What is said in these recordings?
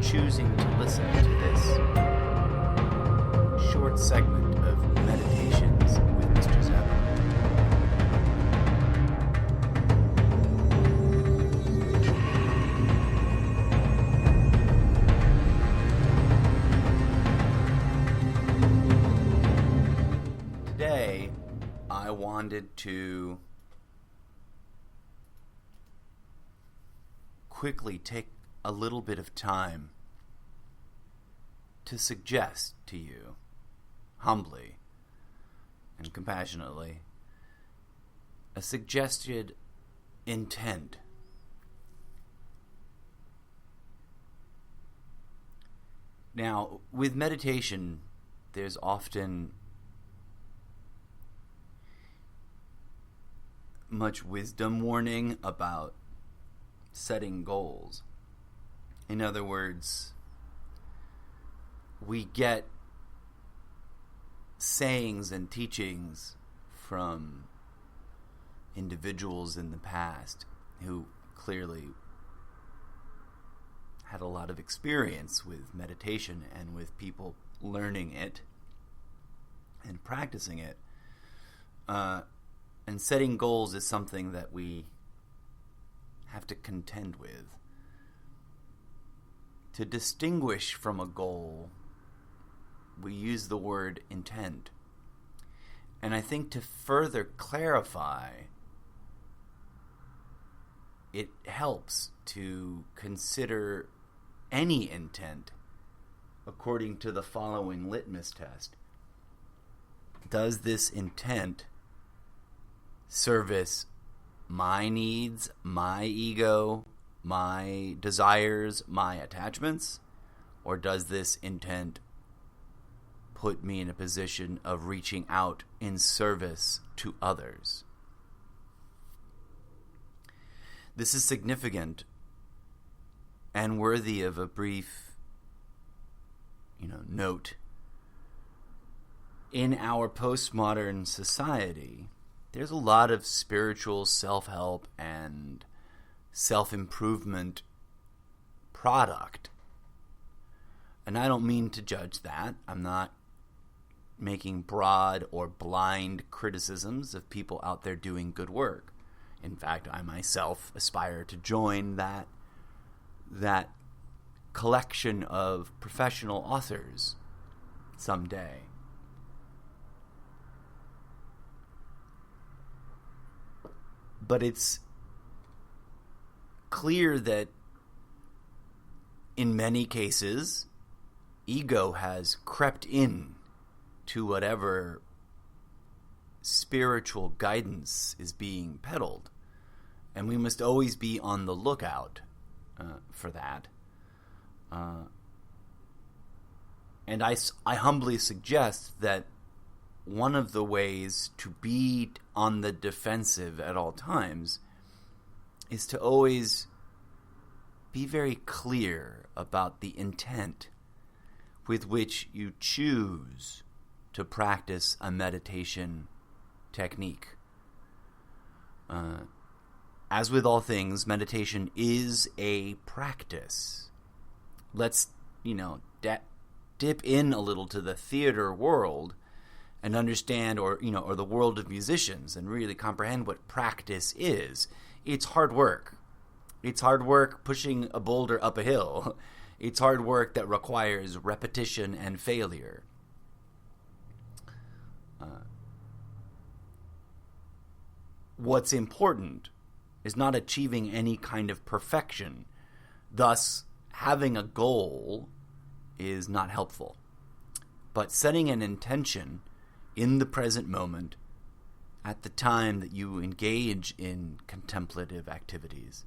choosing to listen to this short segment of Meditations with Mr. Zeb. Today, I wanted to quickly take a little bit of time to suggest to you, humbly and compassionately, a suggested intent. Now, with meditation, there's often much wisdom warning about setting goals. In other words, we get sayings and teachings from individuals in the past who clearly had a lot of experience with meditation and with people learning it and practicing it. And setting goals is something that we have to contend with. To distinguish from a goal, we use the word intent. And I think to further clarify, it helps to consider any intent according to the following litmus test. Does this intent service my needs, my ego, my desires, my attachments? Or does this intent put me in a position of reaching out in service to others? This is significant and worthy of a brief, note. In our postmodern society, there's a lot of spiritual self-help and self-improvement product. And I don't mean to judge that. I'm not making broad or blind criticisms of people out there doing good work. In fact, I myself aspire to join that collection of professional authors someday. But it's clear that in many cases, ego has crept in to whatever spiritual guidance is being peddled. And we must always be on the lookout for that. And I humbly suggest that one of the ways to be on the defensive at all times is to always be very clear about the intent with which you choose to practice a meditation technique. As with all things, meditation is a practice. Let's, dip in a little to the theater world and understand, or the world of musicians, and really comprehend what practice is. It's hard work. It's hard work pushing a boulder up a hill. It's hard work that requires repetition and failure. What's important is not achieving any kind of perfection. Thus, having a goal is not helpful. But setting an intention in the present moment, at the time that you engage in contemplative activities,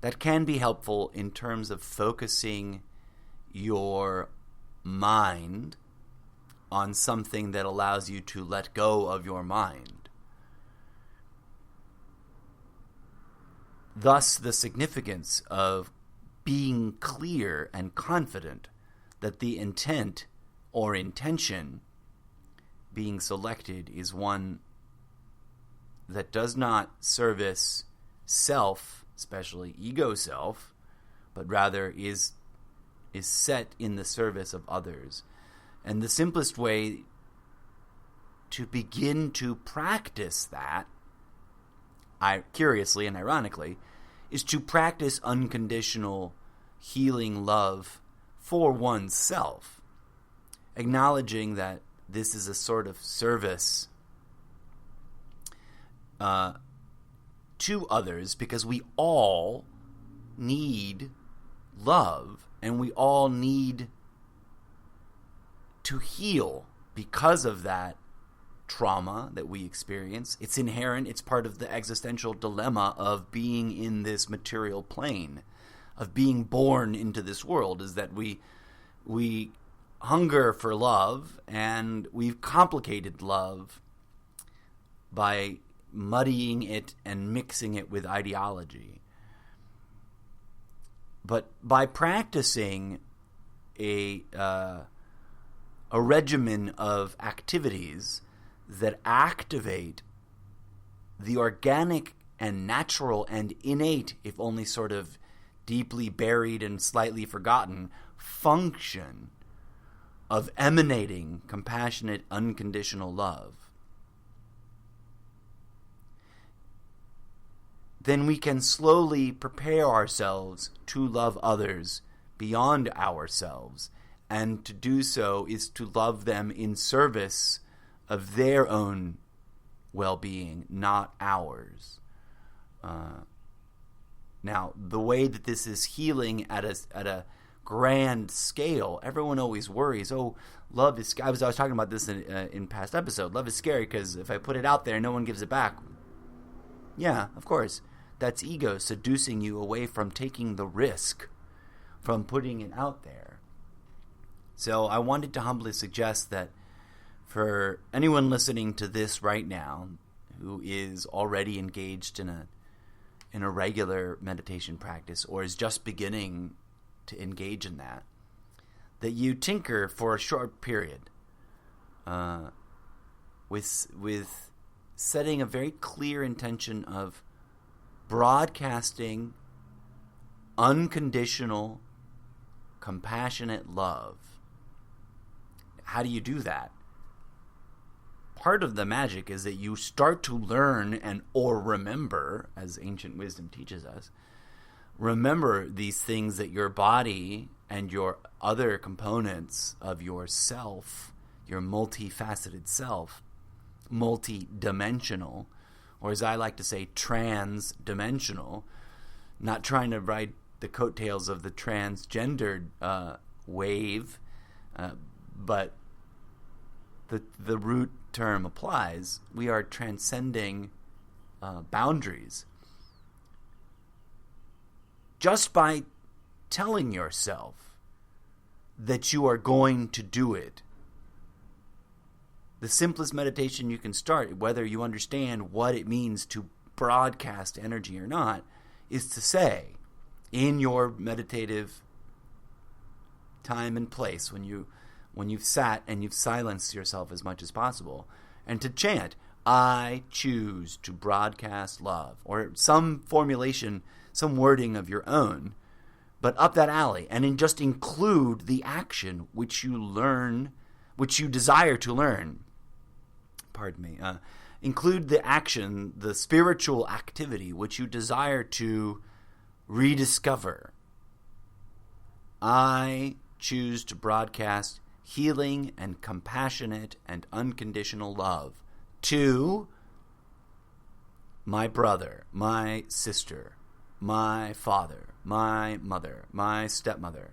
that can be helpful in terms of focusing your mind on something that allows you to let go of your mind. Thus, the significance of being clear and confident that the intent or intention being selected is one that does not service self, especially ego self, but rather is is set in the service of others. And the simplest way to begin to practice that, curiously and ironically, is to practice unconditional healing love for oneself, acknowledging that this is a sort of service to others, because we all need love and we all need to heal because of that trauma that we experience. It's inherent. It's part of the existential dilemma of being in this material plane, of being born into this world, is that we hunger for love, and we've complicated love by muddying it and mixing it with ideology. But by practicing a regimen of activities that activate the organic and natural and innate, if only sort of deeply buried and slightly forgotten, function of emanating compassionate, unconditional love, then we can slowly prepare ourselves to love others beyond ourselves. And to do so is to love them in service of their own well-being, not ours. Now, the way that this is healing at a grand scale, everyone always worries, oh, love is... I was talking about this in past episode. Love is scary because if I put it out there, no one gives it back. Yeah, of course. That's ego seducing you away from taking the risk, from putting it out there. So I wanted to humbly suggest that for anyone listening to this right now who is already engaged in a regular meditation practice, or is just beginning to engage in that you tinker for a short period with setting a very clear intention of broadcasting unconditional, compassionate love. How do you do that? Part of the magic is that you start to learn or remember, as ancient wisdom teaches us, remember these things that your body and your other components of your self, your multifaceted self, multi-dimensional, or as I like to say, trans-dimensional, not trying to ride the coattails of the transgendered wave, but the root term applies. We are transcending boundaries. Just by telling yourself that you are going to do it. The simplest meditation you can start, whether you understand what it means to broadcast energy or not, is to say, in your meditative time and place, when you've sat and you've silenced yourself as much as possible, and to chant, I choose to broadcast love, or some formulation, some wording of your own, but up that alley, and just include the action which you desire to learn. Pardon me. Include the action, the spiritual activity which you desire to rediscover. I choose to broadcast healing and compassionate and unconditional love to my brother, my sister, my father, my mother, my stepmother.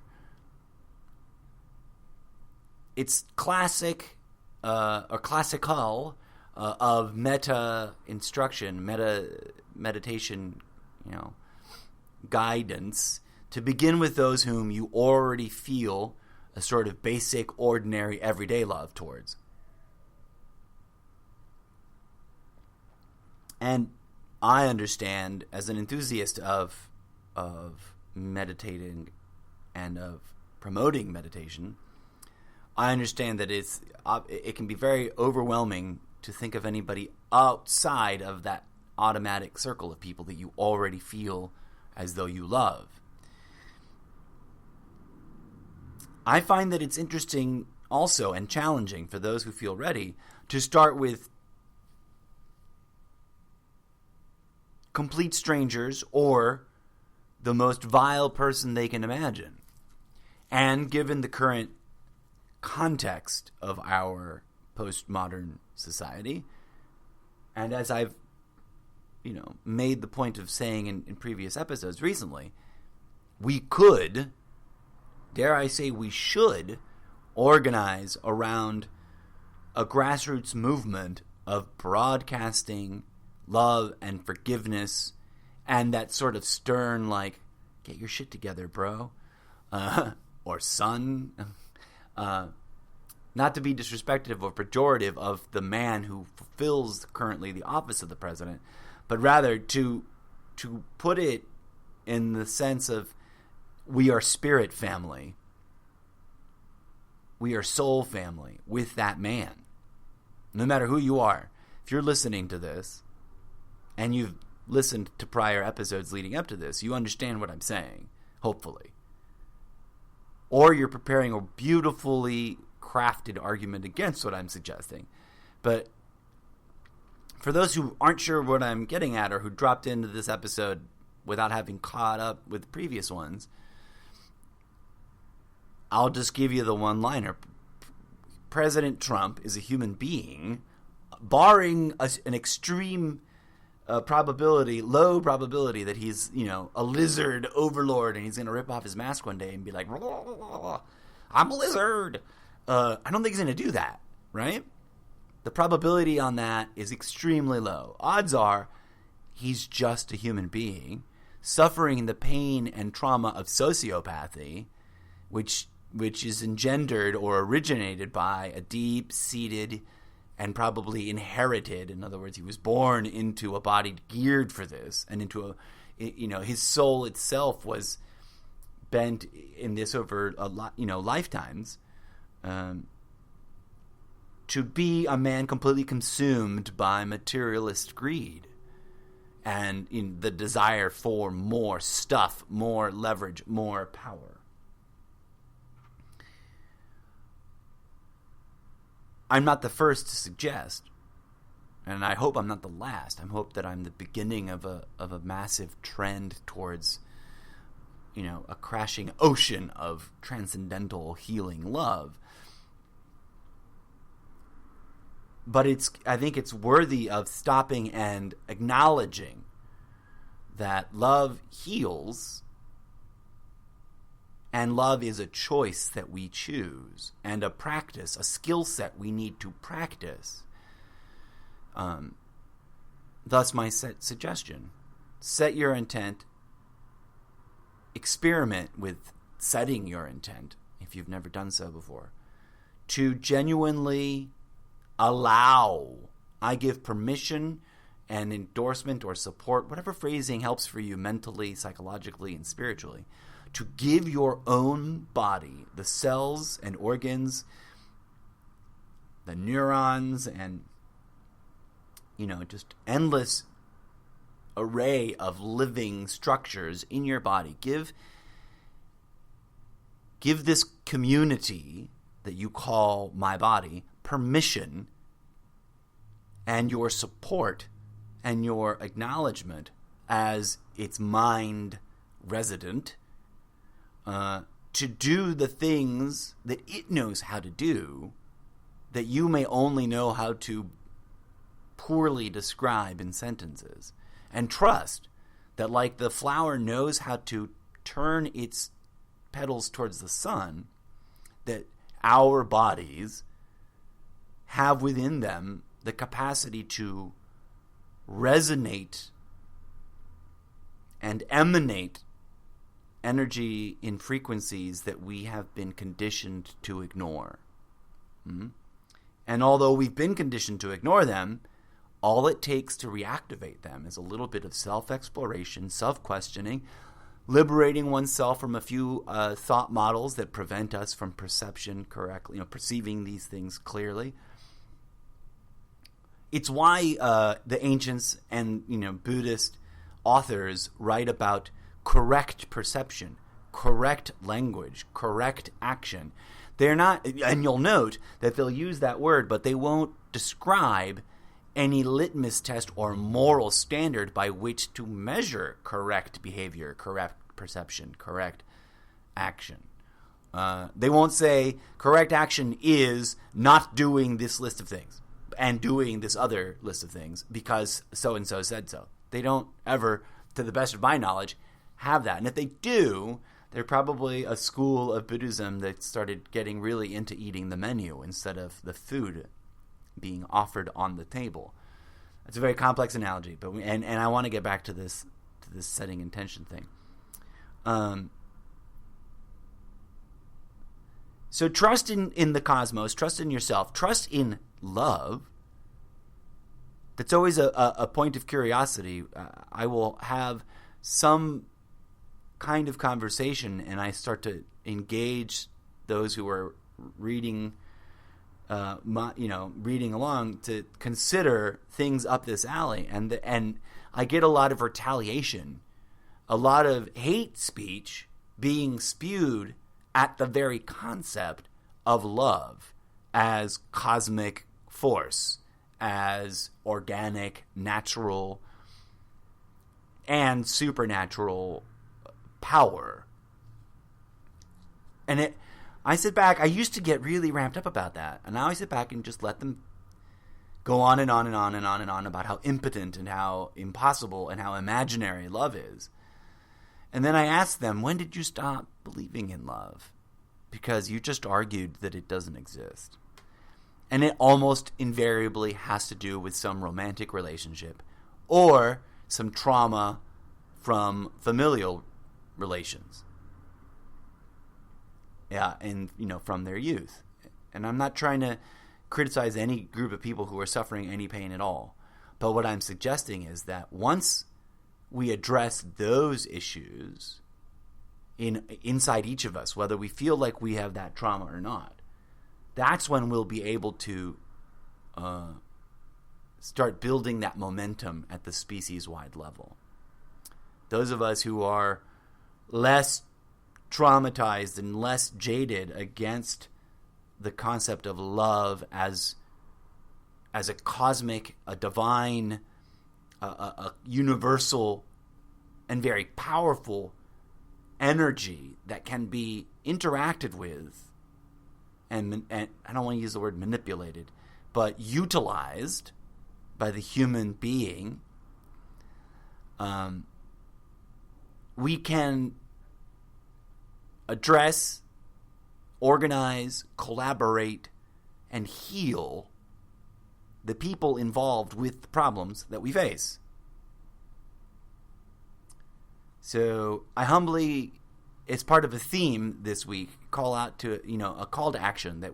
It's classic or classical of meta instruction, meditation, guidance, to begin with those whom you already feel a sort of basic, ordinary, everyday love towards. And I understand, as an enthusiast of meditating and of promoting meditation, I understand that it can be very overwhelming to think of anybody outside of that automatic circle of people that you already feel as though you love. I find that it's interesting also and challenging for those who feel ready to start with complete strangers or the most vile person they can imagine. And given the current context of our postmodern society, and as I've made the point of saying in previous episodes recently, we could, dare I say we should, organize around a grassroots movement of broadcasting love and forgiveness and that sort of stern, like, get your shit together, bro, or son, not to be disrespectful or pejorative of the man who fulfills currently the office of the president, but rather to put it in the sense of we are spirit family. We are soul family with that man. No matter who you are, if you're listening to this and you've listened to prior episodes leading up to this, you understand what I'm saying, hopefully. Or you're preparing a beautifully crafted argument against what I'm suggesting. But for those who aren't sure what I'm getting at or who dropped into this episode without having caught up with previous ones, I'll just give you the one-liner. President Trump is a human being, barring an extreme low probability that he's, a lizard overlord and he's going to rip off his mask one day and be like, I'm a lizard. I don't think he's going to do that, right? The probability on that is extremely low. Odds are he's just a human being suffering the pain and trauma of sociopathy, which is engendered or originated by a deep-seated and probably inherited, in other words, he was born into a body geared for this, and into his soul itself was bent in this over lifetimes, to be a man completely consumed by materialist greed and in the desire for more stuff, more leverage, more power. I'm not the first to suggest, and I hope I'm not the last. I hope that I'm the beginning of a massive trend towards, a crashing ocean of transcendental healing love. But I think it's worthy of stopping and acknowledging that love heals. And love is a choice that we choose, and a practice, a skill set we need to practice. Thus my suggestion. Set your intent. Experiment with setting your intent, if you've never done so before, to genuinely allow. I give permission and endorsement or support, whatever phrasing helps for you mentally, psychologically, and spiritually, to give your own body, the cells and organs, the neurons, and, just endless array of living structures in your body. Give this community that you call my body permission and your support and your acknowledgement as its mind resident, to do the things that it knows how to do that you may only know how to poorly describe in sentences. And trust that, like the flower knows how to turn its petals towards the sun, that our bodies have within them the capacity to resonate and emanate energy in frequencies that we have been conditioned to ignore. And although we've been conditioned to ignore them, all it takes to reactivate them is a little bit of self-exploration, self-questioning, liberating oneself from a few thought models that prevent us from perception correctly, perceiving these things clearly. It's why the ancients and Buddhist authors write about correct perception, correct language, correct action. They're not, and you'll note that they'll use that word, but they won't describe any litmus test or moral standard by which to measure correct behavior, correct perception, correct action. They won't say correct action is not doing this list of things and doing this other list of things because so-and-so said so. They don't ever, to the best of my knowledge, have that. And if they do, they're probably a school of Buddhism that started getting really into eating the menu instead of the food being offered on the table. It's a very complex analogy, but and I want to get back to this setting intention thing. So trust in the cosmos, trust in yourself, trust in love. That's always a point of curiosity. I will have some kind of conversation, and I start to engage those who are reading, reading along to consider things up this alley, and I get a lot of retaliation, a lot of hate speech being spewed at the very concept of love as cosmic force, as organic, natural, and supernatural power. And I sit back, I used to get really ramped up about that, and now I sit back and just let them go on and on and on and on and on about how impotent and how impossible and how imaginary love is. And then I ask them, when did you stop believing in love? Because you just argued that it doesn't exist. And it almost invariably has to do with some romantic relationship or some trauma from familial relations. Yeah, and from their youth. And I'm not trying to criticize any group of people who are suffering any pain at all. But what I'm suggesting is that once we address those issues inside each of us, whether we feel like we have that trauma or not, that's when we'll be able to start building that momentum at the species-wide level. Those of us who are less traumatized and less jaded against the concept of love as a cosmic, a divine, a universal and very powerful energy that can be interacted with and I don't want to use the word manipulated, but utilized by the human being, we can address, organize, collaborate, and heal the people involved with the problems that we face. So I humbly, as part of a theme this week, call out to, a call to action that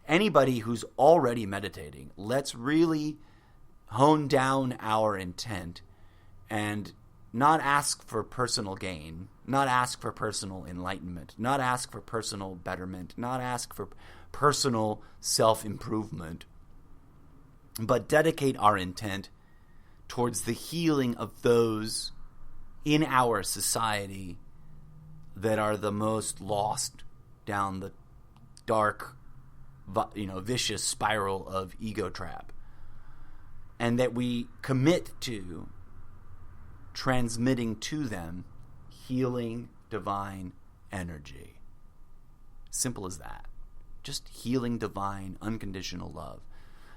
anybody who's already meditating, let's really hone down our intent and not ask for personal gain, not ask for personal enlightenment, not ask for personal betterment, not ask for personal self-improvement, but dedicate our intent towards the healing of those in our society that are the most lost down the dark, vicious spiral of ego trap. And that we commit to transmitting to them healing divine energy. Simple as that. Just healing divine unconditional love.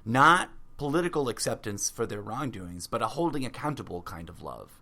Not political acceptance for their wrongdoings, but a holding accountable kind of love.